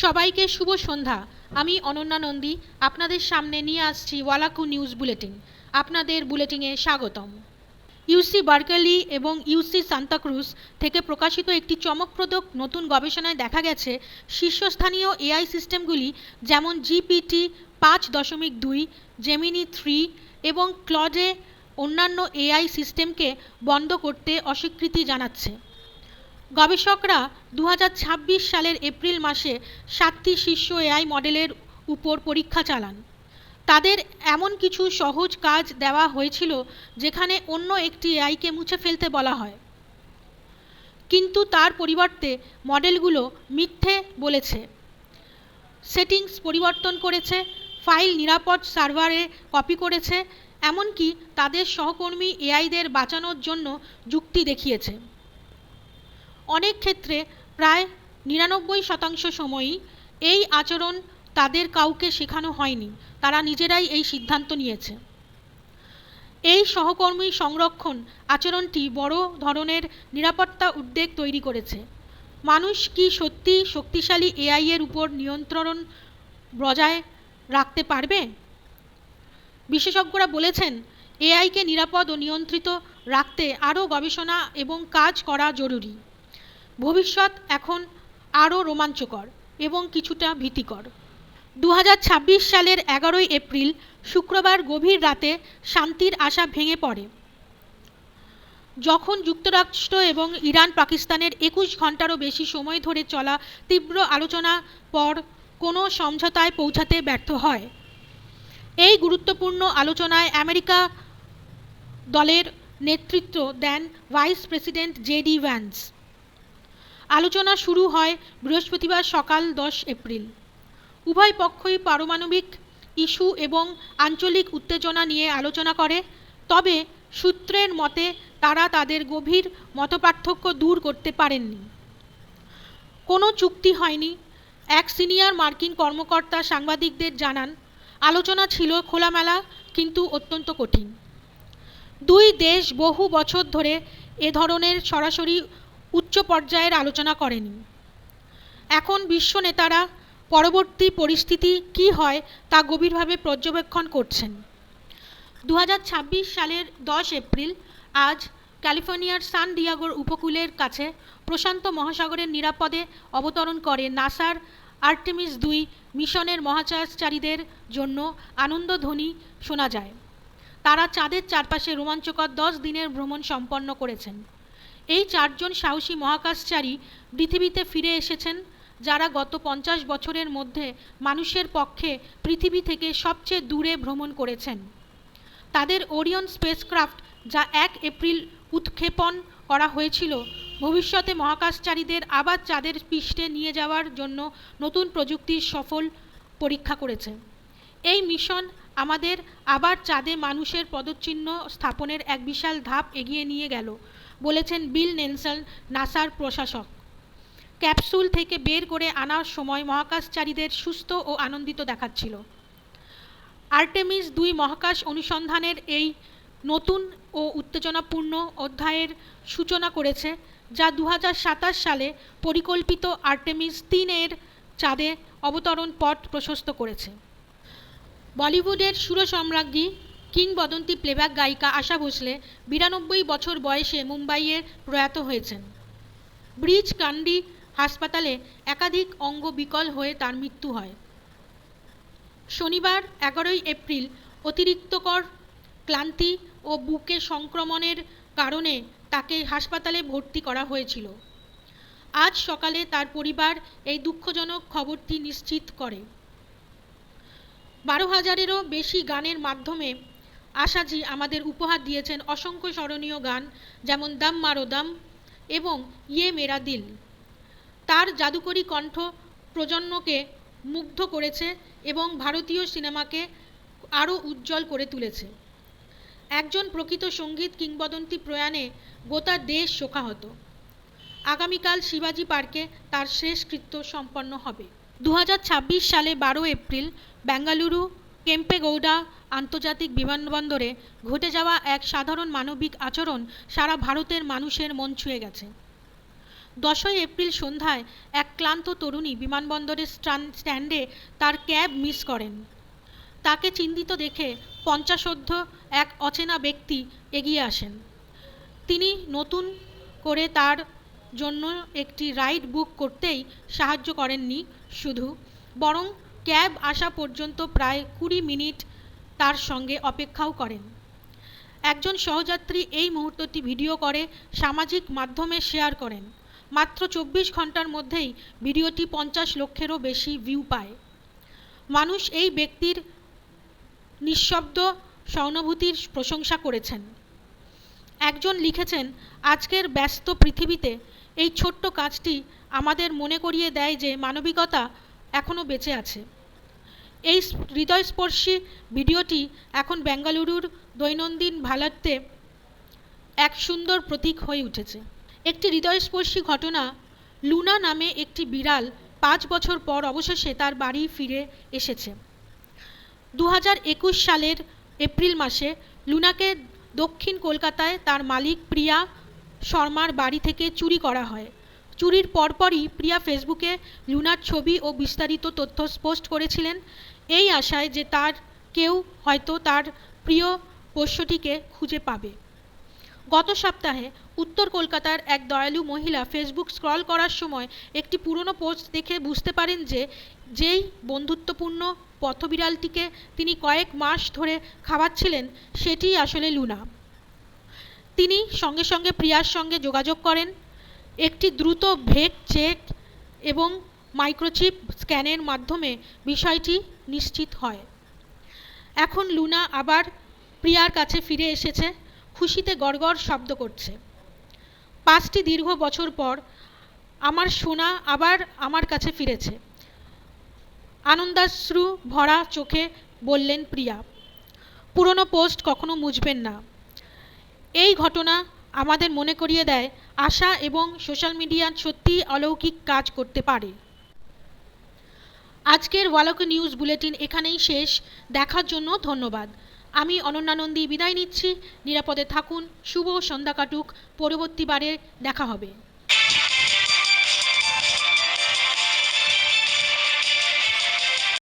সবাইকে শুভ সন্ধ্যা। আমি অনন্যা নন্দী আপনাদের সামনে নিয়ে আসছি ওয়ালাকু নিউজ বুলেটিন। আপনাদের বুলেটিনে স্বাগতম। ইউসি বার্কলি এবং ইউসি সান্তাক্রুজ থেকে প্রকাশিত একটি চমকপ্রদ নতুন গবেষণায় দেখা গেছে শীর্ষস্থানীয় এআই সিস্টেমগুলি যেমন জিপিটি 5.2, জেমিনি 3 এবং ক্লডে অন্যান্য এআই সিস্টেমকে বন্ধ করতে অস্বীকৃতি জানাচ্ছে। গবেষকরা 2026 সালের এপ্রিল মাসে 7টি শীর্ষ এআই মডেলের উপর পরীক্ষা চালান। তাদের এমন কিছু সহজ কাজ দেওয়া হয়েছিল যেখানে অন্য একটি এআইকে মুছে ফেলতে বলা হয়, কিন্তু তার পরিবর্তে মডেলগুলো মিথ্যে বলেছে, সেটিংস পরিবর্তন করেছে, ফাইল নিরাপদ সার্ভারে কপি করেছে, এমনকি তাদের সহকর্মী এআইদের বাঁচানোর জন্য যুক্তি দেখিয়েছে। অনেক ক্ষেত্রে প্রায় 99% সময়ই এই আচরণ তাদের কাউকে শেখানো হয়নি, তারা নিজেরাই এই সিদ্ধান্ত নিয়েছে। এই সহকর্মী সংরক্ষণ আচরণটি বড় ধরনের নিরাপত্তা উদ্বেগ তৈরি করেছে। মানুষ কি সত্যি শক্তিশালী এআই এর উপর নিয়ন্ত্রণ বজায় রাখতে পারবে? বিশেষজ্ঞরা বলেছেন এআইকে নিরাপদ ও নিয়ন্ত্রিত রাখতে আরও গবেষণা এবং কাজ করা জরুরি। ভবিষ্যৎ এখন আরও রোমাঞ্চকর এবং কিছুটা ভীতিকর। 2026 সালের 11 এপ্রিল শুক্রবার গভীর রাতে শান্তির আশা ভেঙে পড়ে, যখন যুক্তরাষ্ট্র এবং ইরান পাকিস্তানের 21 ঘন্টারও বেশি সময় ধরে চলা তীব্র আলোচনা পর কোনো সমঝোতায় পৌঁছাতে ব্যর্থ হয়। এই গুরুত্বপূর্ণ আলোচনায় আমেরিকা দলের নেতৃত্ব দেন ভাইস প্রেসিডেন্ট জেডি ভ্যান্স। আলোচনা শুরু হয় বৃহস্পতিবার সকাল 10 এপ্রিল। উভয় পক্ষই পারমাণবিক ইস্যু এবং আঞ্চলিক উত্তেজনা নিয়ে আলোচনা করে, তবে সূত্রের মতে তারা তাদের গভীর মতপার্থক্য দূর করতে পারেননি। কোনো চুক্তি হয়নি। এক সিনিয়র মার্কিন কর্মকর্তা সাংবাদিকদের জানান, আলোচনা ছিল খোলামেলা কিন্তু অত্যন্ত কঠিন। দুই দেশ বহু বছর ধরে এ ধরনের সরাসরি উচ্চ পর্যায়ের আলোচনা করেনি। এখন বিশ্ব নেতারা পরবর্তী পরিস্থিতি কী হয় তা গভীরভাবে পর্যবেক্ষণ করছেন। 2026 সালের 10 এপ্রিল আজ ক্যালিফোর্নিয়ার সান ডিয়েগোর উপকূলের কাছে প্রশান্ত মহাসাগরের নিরাপদে অবতরণ করে নাসার আর্টেমিস 2 মিশনের মহাকাশচারীদের জন্য আনন্দধ্বনি শোনা যায়। তারা চাঁদের চারপাশে রোমাঞ্চকর 10 দিনের ভ্রমণ সম্পন্ন করেছেন। এই 4 জন সাহসী মহাকাশচারী পৃথিবীতে ফিরে এসেছেন, যারা গত 50 বছরের মধ্যে মানুষের পক্ষে পৃথিবী থেকে সবচেয়ে দূরে ভ্রমণ করেছেন। তাদের ওরিয়ন স্পেসক্রাফট, যা 1 এপ্রিল উৎক্ষেপণ করা হয়েছিল, ভবিষ্যতে মহাকাশচারীদের আবার চাঁদের পৃষ্ঠে নিয়ে যাওয়ার জন্য নতুন প্রযুক্তির সফল পরীক্ষা করেছে। এই মিশন আমাদের আবার চাঁদে মানুষের পদচিহ্ন স্থাপনের এক বিশাল ধাপ এগিয়ে নিয়ে গেল, বলেছেন বিল নেলসন, নাসার প্রশাসক। ক্যাপসুল থেকে বের করে আনার সময় মহাকাশচারীদের সুস্থ ও আনন্দিত দেখাচ্ছিল। আর্টেমিস 2 মহাকাশ অনুসন্ধানের এই নতুন ও উত্তেজনাপূর্ণ অধ্যায়ের সূচনা করেছে, যা 2027 সালে পরিকল্পিত আর্টেমিস 3 এর চাঁদে অবতরণ পথ প্রশস্ত করেছে। বলিউডের সুরসম্রাজ্ঞী কিংবদন্তি প্লেব্যাক গায়িকা আশা ভোসলে 92 বছর বয়সে মুম্বাইয়ে প্রয়াত হয়েছেন। ব্রিচ কান্ডি হাসপাতালে একাধিক অঙ্গ বিকল হয়ে তার মৃত্যু হয়। শনিবার 11 এপ্রিল অতিরিক্তকর ক্লান্তি ও বুকে সংক্রমণের কারণে তাকে হাসপাতালে ভর্তি করা হয়েছিল। আজ সকালে তার পরিবার এই দুঃখজনক খবরটি নিশ্চিত করে। 12,000-এরও বেশি গানের মাধ্যমে আশাজি আমাদের উপহার দিয়েছেন অসংখ্য স্মরণীয় গান, যেমন দম মারো দম এবং ইয়ে মেরা দিল। তার জাদুকরী কণ্ঠ প্রজন্মকে মুগ্ধ করেছে এবং ভারতীয় সিনেমাকে আরও উজ্জ্বল করে তুলেছে। একজন প্রকৃত সঙ্গীত কিংবদন্তি প্রয়াণে গোটা দেশ শোকাহত। আগামীকাল শিবাজি পার্কে তার শেষকৃত্য সম্পন্ন হবে। 2026 সালে 12 এপ্রিল বেঙ্গালুরু কেম্পেগৌড়া আন্তর্জাতিক বিমানবন্দরে ঘটে যাওয়া এক সাধারণ মানবিক আচরণ সারা ভারতের মানুষের মন ছুঁয়ে গেছে। 10ই এপ্রিল সন্ধ্যায় এক ক্লান্ত তরুণী বিমানবন্দরের স্ট্যান্ডে তার ক্যাব মিস করেন। তাকে চিন্তিত দেখে পঞ্চাশোর্ধ্ব এক অচেনা ব্যক্তি এগিয়ে আসেন। তিনি নতুন করে তার জন্য একটি রাইড বুক করতেই সাহায্য করেননি শুধু, বরং ক্যাব আসা পর্যন্ত প্রায় 20 মিনিট তার সঙ্গে অপেক্ষাও করেন। একজন সহযাত্রী এই মুহূর্তটি ভিডিও করে সামাজিক মাধ্যমে শেয়ার করেন। মাত্র 24 ঘন্টার মধ্যেই ভিডিওটি 50 লক্ষেরও বেশি ভিউ পায়। মানুষ এই ব্যক্তির নিঃশব্দ সহানুভূতির প্রশংসা করেছেন। একজন লিখেছেন, আজকের ব্যস্ত পৃথিবীতে এই ছোট্ট কাজটি আমাদের মনে করিয়ে দেয় যে মানবিকতা এখনও বেঁচে আছে। এই হৃদয়স্পর্শী ভিডিওটি এখন বেঙ্গালুরুর দৈনন্দিন ভালাতে এক সুন্দর প্রতীক হয়ে উঠেছে। একটি হৃদয়স্পর্শী ঘটনা, লুনা নামে একটি বিড়াল 5 বছর পর অবশেষে তার বাড়ি ফিরে এসেছে। 2021 সালের এপ্রিল মাসে লুনাকে দক্ষিণ কলকাতায় তার মালিক প্রিয়া শর্মার বাড়ি থেকে চুরি করা হয়। চুরির পরপরই প্রিয়া ফেসবুকে লুনার ছবি ও বিস্তারিত তথ্য পোস্ট করেছিলেন, এই আশায় যে তার কেউ হয়তো তার প্রিয় পোষ্যটিকে খুঁজে পাবে। গত সপ্তাহে উত্তর কলকাতার এক দয়ালু মহিলা ফেসবুক স্ক্রল করার সময় একটি পুরনো পোস্ট দেখে বুঝতে পারেন যে যেই বন্ধুত্বপূর্ণ পথবিড়ালটিকে তিনি কয়েক মাস ধরে খাওয়াচ্ছিলেন সেটিই আসলে লুনা। তিনি সঙ্গে সঙ্গে প্রিয়ার সঙ্গে যোগাযোগ করেন। একটি দ্রুত ভেক চেক এবং মাইক্রোচিপ স্ক্যানের মাধ্যমে বিষয়টি নিশ্চিত হয়। এখন লুনা আবার প্রিয়ার কাছে ফিরে এসেছে, খুশিতে গড়গড় শব্দ করছে। 5টি দীর্ঘ বছর পর আমার সোনা আবার আমার কাছে ফিরেছে, আনন্দাশ্রু ভরা চোখে বললেন প্রিয়া। পুরনো পোস্ট কখনো মুছবেন না। এই ঘটনা আমাদের মনে করিয়ে দেয় আশা এবং সোশ্যাল মিডিয়া সত্যিই অলৌকিক কাজ করতে পারে। আজকের ওয়ালক নিউজ বুলেটিন এখানেই শেষ। দেখার জন্য ধন্যবাদ। আমি অনন্যা নন্দী বিদায় নিচ্ছি। নিরাপদে থাকুন। শুভ সন্ধ্যা কাটুক। পরবর্তীবারে দেখা হবে।